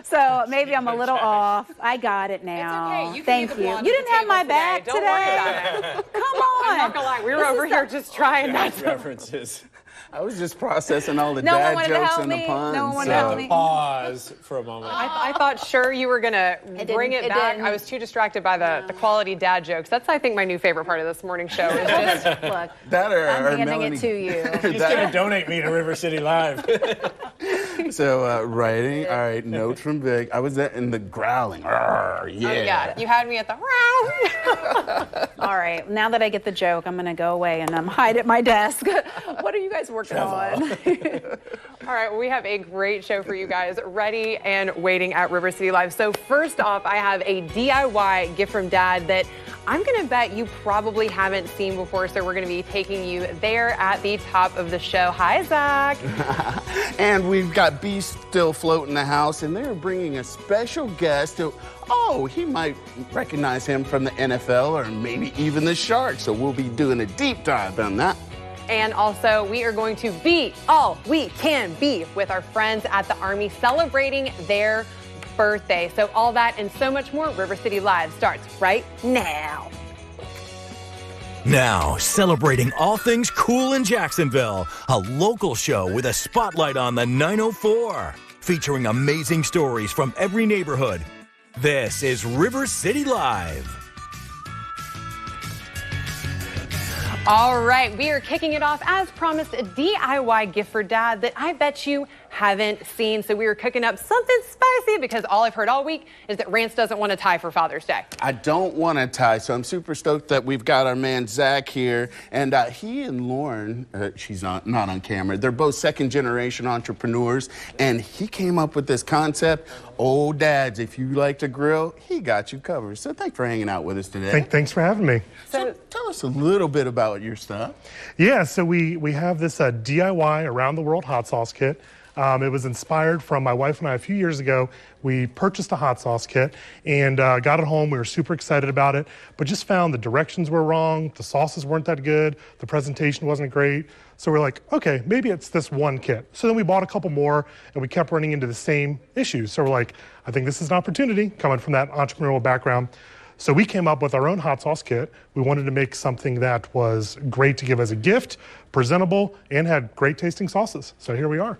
So maybe I'm a little off. I got it now. It's okay. You can Thank be the you. blonde You at didn't the have my table back today. today. Don't worry about it. Come on. I'm not gonna lie. We were over here just trying not to. References. I was just processing all the No one dad wanted to jokes help and the me. puns. No one wanted to help me. Pause for a moment. I thought sure you were gonna bring it back. didn't. I was too distracted by the quality dad jokes. That's, I think, my new favorite part of this morning show. Is just Look, That or I'm handing Melanie. it to you. He's going to donate me to River City Live. So writing, all right, notes from Vic. I was in the growling. Arr, yeah. oh yeah, you had me at the. All right, now that I get the joke, I'm going to go away and hide at my desk. What are you guys working on? All right, well, we have a great show for you guys ready and waiting at River City Live. So first off, I have a DIY gift from Dad that I'm going to bet you probably haven't seen before, so we're going to be taking you there at the top of the show. Hi, Zach. And we've got B still floating the house, and they're bringing a special guest who, he might recognize him from the NFL or maybe even the Sharks. So we'll be doing a deep dive on that. And also, we are going to be all we can be with our friends at the Army celebrating their birthday. So all that and so much more, River City Live starts right now. Now, celebrating all things cool in Jacksonville, a local show with a spotlight on the 904, featuring amazing stories from every neighborhood. This is River City Live. All right, we are kicking it off, as promised, a DIY gift for Dad that I bet you haven't seen. So we were cooking up something spicy because all I've heard all week is that Rance doesn't want to tie for Father's Day. I don't want to tie, so I'm super stoked that we've got our man Zach here. And he and Lauren, she's not on camera, they're both second-generation entrepreneurs. And he came up with this concept. Oh, dads, if you like to grill, he got you covered. So thanks for hanging out with us today. Thanks for having me. So tell us a little bit about your stuff. Yeah, so we have this DIY around the world hot sauce kit. It was inspired from my wife and I a few years ago. We purchased a hot sauce kit and got it home. We were super excited about it, but just found the directions were wrong. The sauces weren't that good. The presentation wasn't great. So we're like, okay, maybe it's this one kit. So then we bought a couple more and we kept running into the same issues. So we're like, I think this is an opportunity coming from that entrepreneurial background. So we came up with our own hot sauce kit. We wanted to make something that was great to give as a gift, presentable, and had great tasting sauces. So here we are.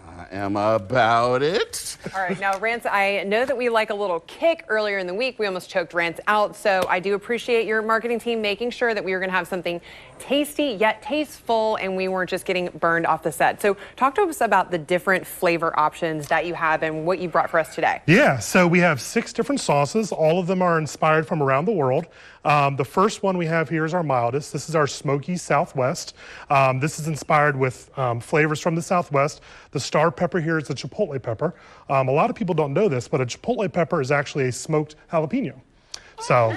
I am about it. All right, now, Rance, I know that we like a little kick. Earlier in the week, we almost choked Rance out, so I do appreciate your marketing team making sure that we were going to have something tasty yet tasteful, and we weren't just getting burned off the set. So talk to us about the different flavor options that you have and what you brought for us today. Yeah, so we have 6 different sauces. All of them are inspired from around the world. The first one we have here is our mildest. This is our Smoky Southwest. This is inspired with flavors from the Southwest. The star pepper here is the chipotle pepper. A lot of people don't know this, but a chipotle pepper is actually a smoked jalapeno. So,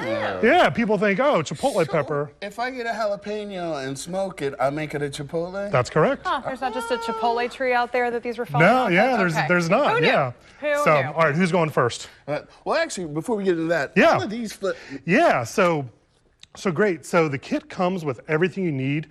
yeah, people think, oh, chipotle pepper. If I get a jalapeno and smoke it, I make it a chipotle? That's correct. Huh, there's not just a chipotle tree out there that these were falling No, off of? yeah, Okay. there's not. Who knew? Yeah. Who So, knew? all right, who's going first? Well, actually, before we get into that, Yeah. all of these Yeah, so great. So the kit comes with everything you need,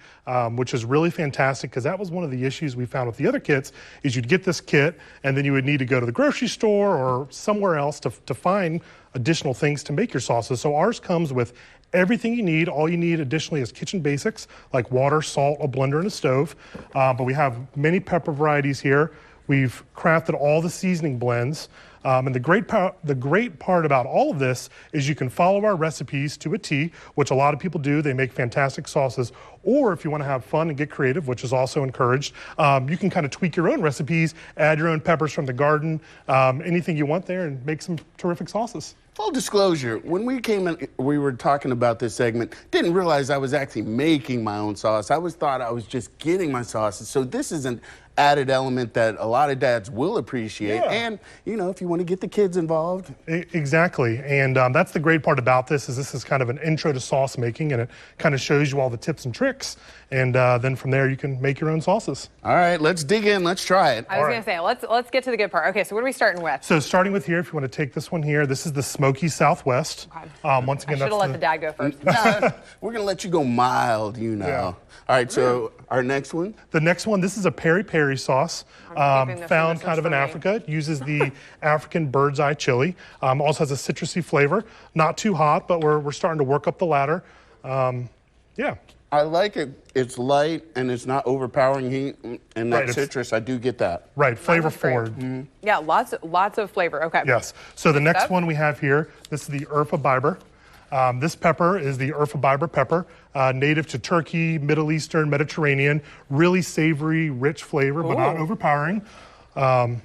which is really fantastic because that was one of the issues we found with the other kits is you'd get this kit and then you would need to go to the grocery store or somewhere else to find additional things to make your sauces. So ours comes with everything you need. All you need additionally is kitchen basics like water, salt, a blender, and a stove. But we have many pepper varieties here. We've crafted all the seasoning blends. And the great part about all of this is you can follow our recipes to a T, which a lot of people do. They make fantastic sauces. Or if you want to have fun and get creative, which is also encouraged, you can kind of tweak your own recipes, add your own peppers from the garden, anything you want there, and make some terrific sauces. Full disclosure, when we came in, we were talking about this segment, didn't realize I was actually making my own sauce. I thought I was just getting my sauces. So this is an added element that a lot of dads will appreciate. Yeah. And, you know, if you want to get the kids involved. Exactly. And that's the great part about this is kind of an intro to sauce making, and it kind of shows you all the tips and tricks. And then from there, you can make your own sauces. All right, let's dig in. Let's try it. I was going to say, let's get to the good part. Okay, so what are we starting with? So starting with here, if you want to take this one here, this is the smoky Smoky Southwest. Once I again, should have let the dad go first. Nah, we're gonna let you go mild, you know. Yeah. All right, so our next one. The next one, this is a peri-peri sauce, keeping this found one. kind of in This is for Africa. It uses the African bird's eye chili. Also has a citrusy flavor. Not too hot, but we're starting to work up the ladder. Yeah. I like it. It's light and it's not overpowering heat, and that Right, it's- citrus, I do get that. Right, flavor That's great. forward. Yeah, lots of flavor. Okay. Yes. So the next up. one we have here, this is the Urfa Biber. This pepper is the Urfa Biber pepper, native to Turkey, Middle Eastern, Mediterranean. Really savory, rich flavor, but not overpowering. The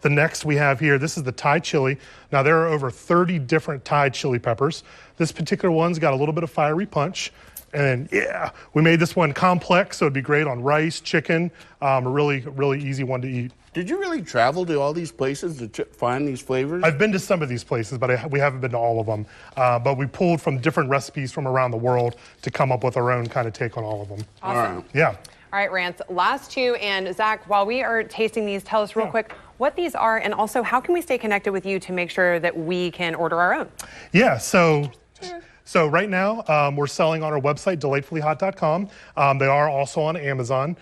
next we have here, this is the Thai chili. Now there are over 30 different Thai chili peppers. This particular one's got a little bit of fiery punch. And yeah, we made this one complex, so it'd be great on rice, chicken. A really easy one to eat. Did you really travel to all these places to find these flavors? I've been to some of these places, but we haven't been to all of them. But we pulled from different recipes from around the world to come up with our own kind of take on all of them. Awesome. Yeah. All right, Rance, last two. And Zach, while we are tasting these, tell us real quick what these are, and also how can we stay connected with you to make sure that we can order our own? Yeah, so right now, we're selling on our website, delightfullyhot.com. They are also on Amazon.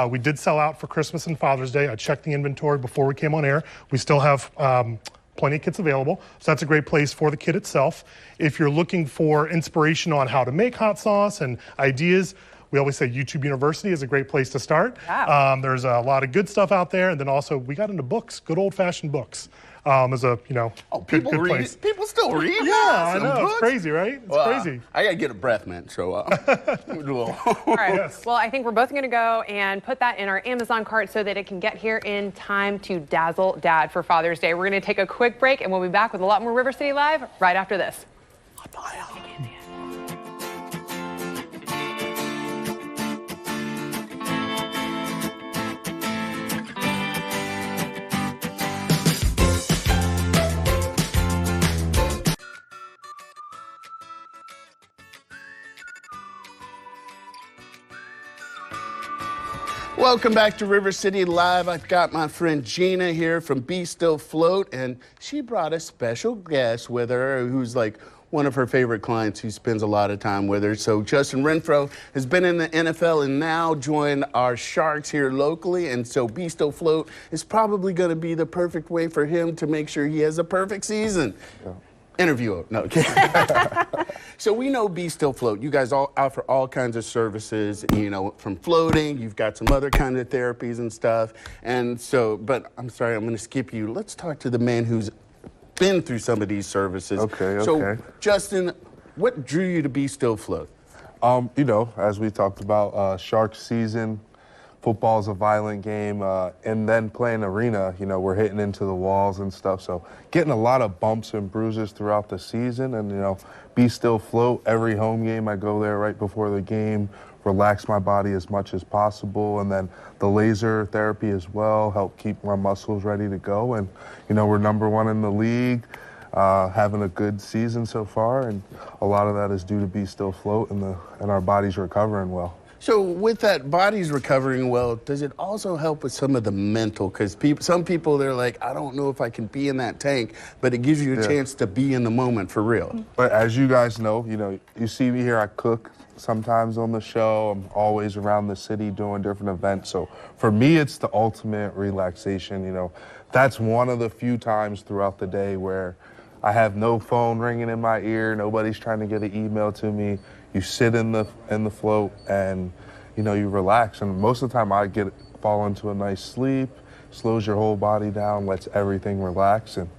We did sell out for Christmas and Father's Day. I checked the inventory before we came on air. We still have plenty of kits available, so that's a great place for the kit itself. If you're looking for inspiration on how to make hot sauce and ideas, we always say YouTube University is a great place to start. Yeah. There's a lot of good stuff out there, and then also we got into books, good old-fashioned books. As a People good read. place. People still read. Yeah, I some know. It's books. crazy, right? It's Well, crazy. I gotta get a breath mint. So, All right. Yes. Well, I think we're both going to go and put that in our Amazon cart so that it can get here in time to dazzle Dad for Father's Day. We're going to take a quick break, and we'll be back with a lot more River City Live right after this. Welcome back to River City Live. I've got my friend Gina here from Be Still Float, and she brought a special guest with her who's like one of her favorite clients who spends a lot of time with her. So Justin Renfro has been in the NFL and now joined our Sharks here locally, and so Be Still Float is probably going to be the perfect way for him to make sure he has a perfect season. Yeah. Interview. No, kidding. So we know Be Still Float. You guys all offer all kinds of services, from floating. You've got some other kind of therapies and stuff. And so, but I'm sorry, I'm going to skip you. Let's talk to the man who's been through some of these services. Okay. So, Justin, what drew you to Be Still Float? As we talked about, Shark season, football's a violent game, and then playing arena, we're hitting into the walls and stuff. So getting a lot of bumps and bruises throughout the season, and, Be Still Float. Every home game, I go there right before the game, relax my body as much as possible, and then the laser therapy as well, help keep my muscles ready to go. And, we're #1 in the league, having a good season so far, and a lot of that is due to Be Still Float and our bodies recovering well. So with that body's recovering well, does it also help with some of the mental? Because some people, they're like, I don't know if I can be in that tank, but it gives you a chance to be in the moment for real. But as you guys know, you see me here, I cook sometimes on the show. I'm always around the city doing different events. So for me, it's the ultimate relaxation. That's one of the few times throughout the day where I have no phone ringing in my ear. Nobody's trying to get an email to me. You sit in the float and, you relax. And most of the time I fall into a nice sleep, slows your whole body down, lets everything relax, and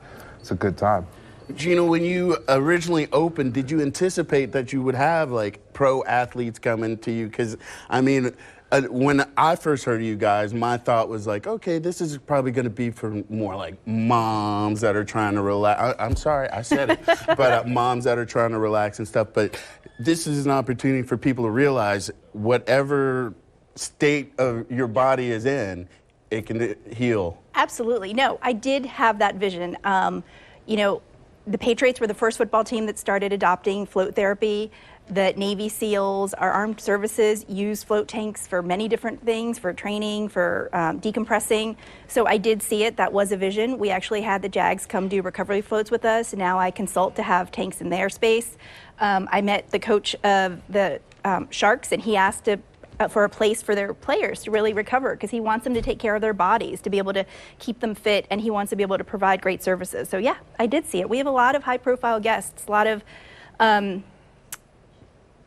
it's a good time. Gina, when you originally opened, did you anticipate that you would have like pro athletes coming to you? Because, when I first heard of you guys, my thought was like, okay, this is probably going to be for more like moms that are trying to relax. I'm sorry, I said it, but moms that are trying to relax and stuff. But this is an opportunity for people to realize whatever state of your body is in, it can heal. Absolutely. No, I did have that vision. The Patriots were the first football team that started adopting float therapy. The Navy SEALs, our armed services use float tanks for many different things, for training, for decompressing. So I did see it. That was a vision. We actually had the JAGs come do recovery floats with us. Now I consult to have tanks in their space. I met the coach of the Sharks, and he asked for a place for their players to really recover, because he wants them to take care of their bodies, to be able to keep them fit, and he wants to be able to provide great services. So yeah, I did see it. We have a lot of high-profile guests, a lot of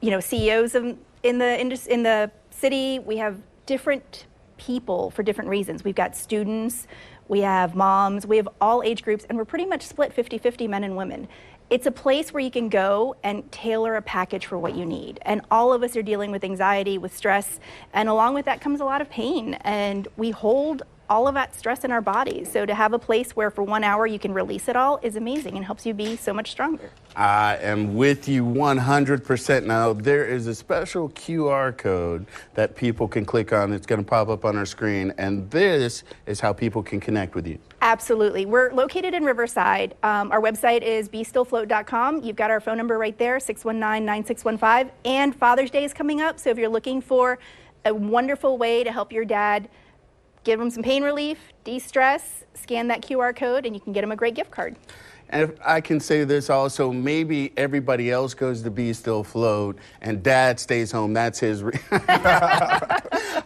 CEOs in the city. We have different people for different reasons. We've got students, we have moms, we have all age groups, and we're pretty much split 50-50 men and women. It's a place where you can go and tailor a package for what you need. And all of us are dealing with anxiety, with stress, and along with that comes a lot of pain. And we hold all of that stress in our bodies. So to have a place where for 1 hour you can release it all is amazing and helps you be so much stronger. I am with you 100%. Now, there is a special QR code that people can click on. It's going to pop up on our screen, and this is how people can connect with you. Absolutely. We're located in Riverside. Our website is bestillfloat.com. You've got our phone number right there, 619-9615. And Father's Day is coming up, so if you're looking for a wonderful way to help your dad, give him some pain relief, de-stress, scan that QR code, and you can get him a great gift card. And if I can say this also, maybe everybody else goes to Be Still Float and Dad stays home. That's his.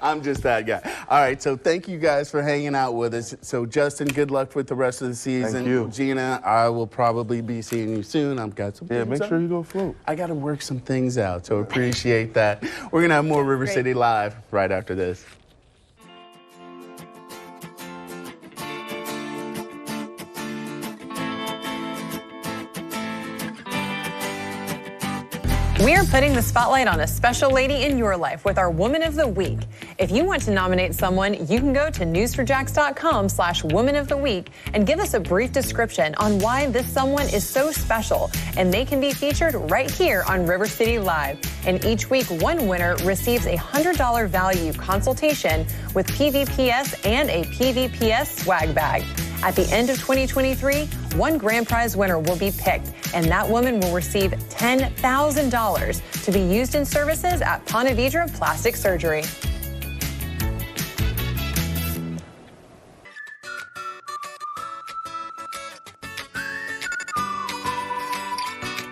I'm just that guy. All right, so thank you guys for hanging out with us. So Justin, good luck with the rest of the season. Thank you. Gina, I will probably be seeing you soon. I've got some. Yeah, things make sure up. you go float. I got to work some things out, so appreciate that. We're gonna have more River City Live right after this. We are putting the spotlight on a special lady in your life with our Woman of the Week. If you want to nominate someone, you can go to news4jax.com/Woman of the Week and give us a brief description on why this someone is so special, and they can be featured right here on River City Live. And each week, one winner receives a $100 value consultation with PVPS and a PVPS swag bag. At the end of 2023, one grand prize winner will be picked, and that woman will receive $10,000 to be used in services at Ponte Vedra Plastic Surgery.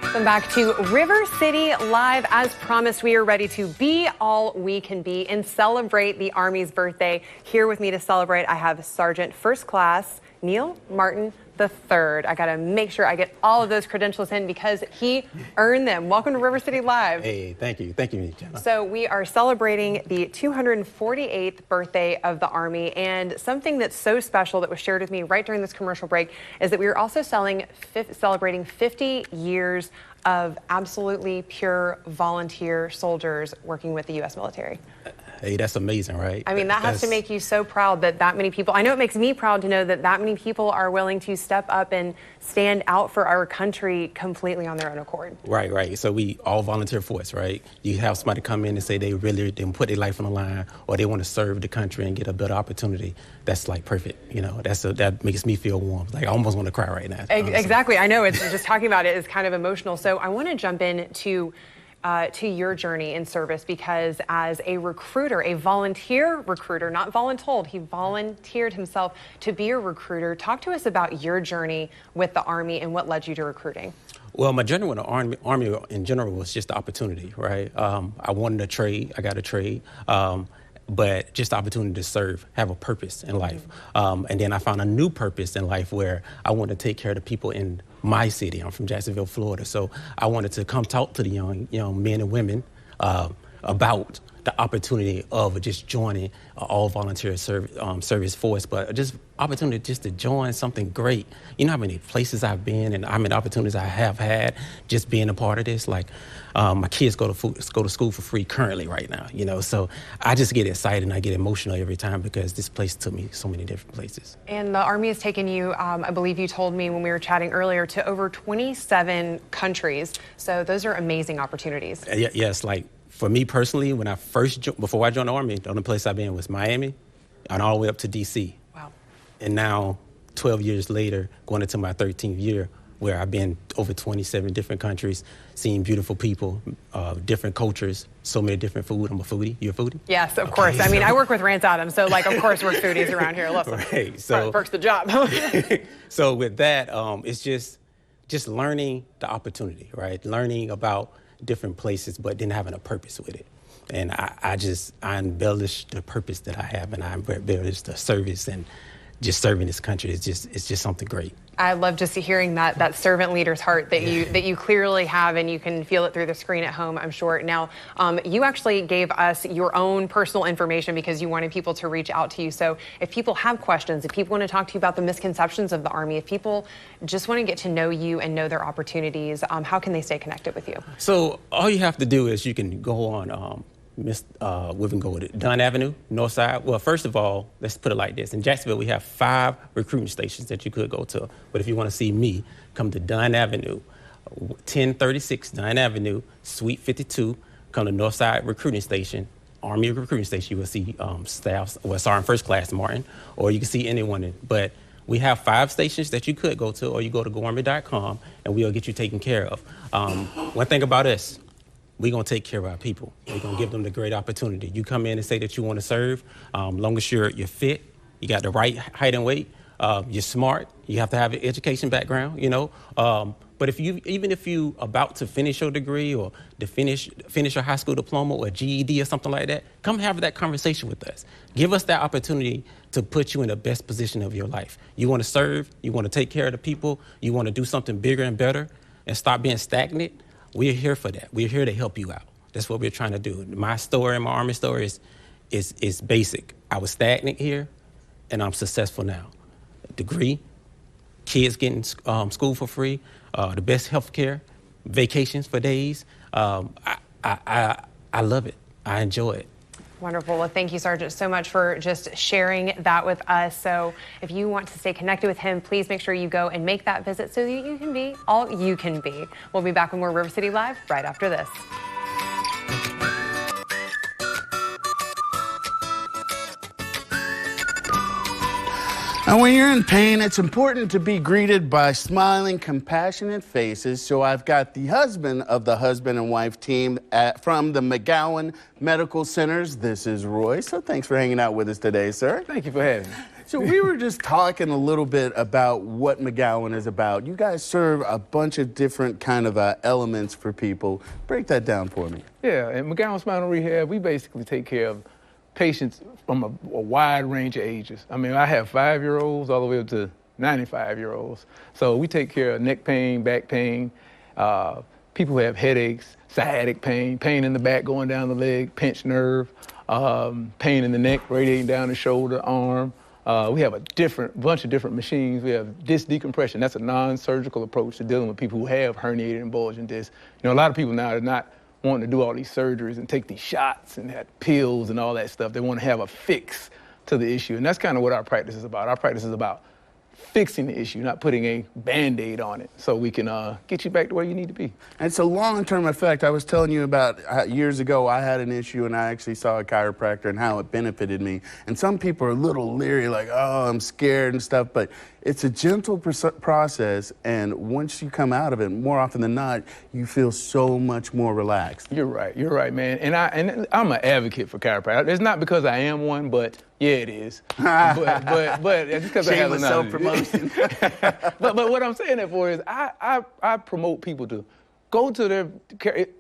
Welcome back to River City Live. As promised, we are ready to be all we can be and celebrate the Army's birthday. Here with me to celebrate, I have Sergeant First Class Neil Martin III. I got to make sure I get all of those credentials in because he earned them. Welcome to River City Live. Hey, thank you. Thank you, Jenna. So we are celebrating the 248th birthday of the Army, and something that's so special that was shared with me right during this commercial break is that we are also celebrating 50 years of absolutely pure volunteer soldiers working with the U.S. military. Hey, that's amazing, right? I mean, that has to make you so proud that many people, I know it makes me proud to know that many people are willing to step up and stand out for our country completely on their own accord. Right, right. So we all volunteer force, right? You have somebody come in and say they really didn't put their life on the line, or they want to serve the country and get a better opportunity. That's like perfect. You know, that makes me feel warm. Like I almost want to cry right now. Exactly. I know, it's just talking about it is kind of emotional. So I want to jump into your journey in service, because as a recruiter, a volunteer recruiter, not voluntold, he volunteered himself to be a recruiter. Talk to us about your journey with the Army and what led you to recruiting. Well, my journey with the Army in general was just the opportunity, right? I wanted a trade. I got a trade. But just the opportunity to serve, have a purpose in life. And then I found a new purpose in life where I wanted to take care of the people in my city. I'm from Jacksonville, Florida. So I wanted to come talk to the young men and women about the opportunity of just joining all volunteer service force, but just opportunity just to join something great. You know how many places I've been and how many opportunities I have had just being a part of this. Like my kids go to school for free currently right now, you know, so I just get excited and I get emotional every time because this place took me so many different places. And the Army has taken you, I believe you told me when we were chatting earlier, to over 27 countries. So those are amazing opportunities. Yes, like for me personally, when I before I joined the Army, the only place I've been was Miami and all the way up to D.C. Wow. And now, 12 years later, going into my 13th year, where I've been over 27 different countries, seeing beautiful people, different cultures, so many different food. I'm a foodie. You a foodie? Yes, of course. I mean, I work with Rance Adams, so like, of course, we're foodies around here. Listen, Right. So perks the job. So with that, it's just learning the opportunity, right? Learning about different places, but then having a purpose with it. And I embellish the purpose that I have, and I embellish the service, and just serving this country is just something great. I love just hearing that servant leader's heart that you clearly have, and you can feel it through the screen at home, I'm sure. Now, you actually gave us your own personal information because you wanted people to reach out to you. So if people have questions, if people want to talk to you about the misconceptions of the Army, if people just want to get to know you and know their opportunities, how can they stay connected with you? So all you have to do is you can go on we can go with it. Dunn Avenue, North Side. Well, first of all, let's put it like this. In Jacksonville, we have 5 recruiting stations that you could go to. But if you want to see me, come to Dunn Avenue, 1036 Dunn Avenue, Suite 52. Come to North Side Recruiting Station, Army Recruiting Station. You will see staffs, Sergeant First Class Martin, or you can see anyone. But we have 5 stations that you could go to, or you go to GoArmy.com, and we'll get you taken care of. One thing about us, we're going to take care of our people. We're going to give them the great opportunity. You come in and say that you want to serve, long as you're fit, you got the right height and weight, you're smart, you have to have an education background, you know. But even if you about to finish your degree or to finish your high school diploma or GED or something like that, come have that conversation with us. Give us that opportunity to put you in the best position of your life. You want to serve, you want to take care of the people, you want to do something bigger and better and stop being stagnant. We're here for that. We're here to help you out. That's what we're trying to do. My story, my Army story is basic. I was stagnant here, and I'm successful now. Degree, kids getting school for free, the best health care, vacations for days. I love it. I enjoy it. Wonderful. Well, thank you, Sergeant, so much for just sharing that with us. So if you want to stay connected with him, please make sure you go and make that visit so that you can be all you can be. We'll be back with more River City Live right after this. And when you're in pain, it's important to be greeted by smiling, compassionate faces. So I've got the husband of the husband and wife team from the McGowan Medical Centers. This is Roy. So thanks for hanging out with us today, sir. Thank you for having me. So we were just talking a little bit about what McGowan is about. You guys serve a bunch of different kind of elements for people. Break that down for me. Yeah, at McGowan Spinal Rehab, we basically take care of patients from a wide range of ages. I mean, I have 5-year-olds all the way up to 95-year-olds. So we take care of neck pain, back pain, people who have headaches, sciatic pain, pain in the back going down the leg, pinched nerve, pain in the neck radiating down the shoulder, arm. We have a bunch of different machines. We have disc decompression. That's a non-surgical approach to dealing with people who have herniated and bulging discs. You know, a lot of people now are not wanting to do all these surgeries and take these shots and have pills and all that stuff. They want to have a fix to the issue. And that's kind of what our practice is about. Our practice is about fixing the issue, not putting a Band-Aid on it, so we can get you back to where you need to be. And it's a long-term effect. I was telling you about years ago, I had an issue and I actually saw a chiropractor and how it benefited me. And some people are a little leery, like, oh, I'm scared and stuff, but it's a gentle process, and once you come out of it, more often than not, you feel so much more relaxed. You're right, man. And I'm an advocate for chiropractic. It's not because I am one, but yeah, it is. but it's because I have self-promotion. but what I'm saying that for is I promote people to go to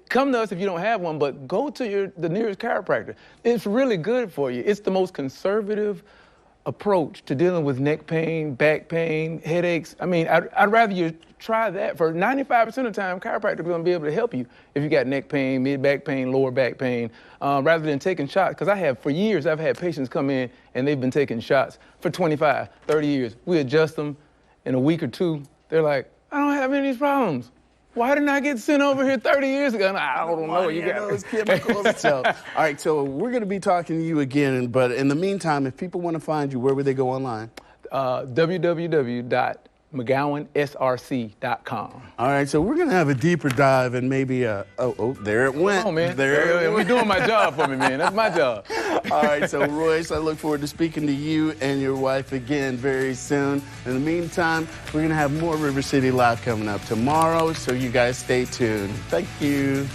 come to us if you don't have one, but go to the nearest chiropractor. It's really good for you. It's the most conservative approach to dealing with neck pain, back pain, headaches. I mean, I'd rather you try that. For 95% of the time, chiropractor is going to be able to help you if you got neck pain, mid-back pain, lower back pain, rather than taking shots. Because for years, I've had patients come in and they've been taking shots for 25, 30 years. We adjust them in a week or two. They're like, I don't have any of these problems. Why didn't I get sent over here 30 years ago? I don't know. You got those chemicals. So, all right, so we're going to be talking to you again, but in the meantime, if people want to find you, where would they go online? www.mcgowan, McGowanSRC.com. All right, so we're gonna have a deeper dive and maybe there it went. Come on, man. There it You're doing my job for me, man. That's my job. All right, so Royce, I look forward to speaking to you and your wife again very soon. In the meantime, we're gonna have more River City Live coming up tomorrow, so you guys stay tuned. Thank you.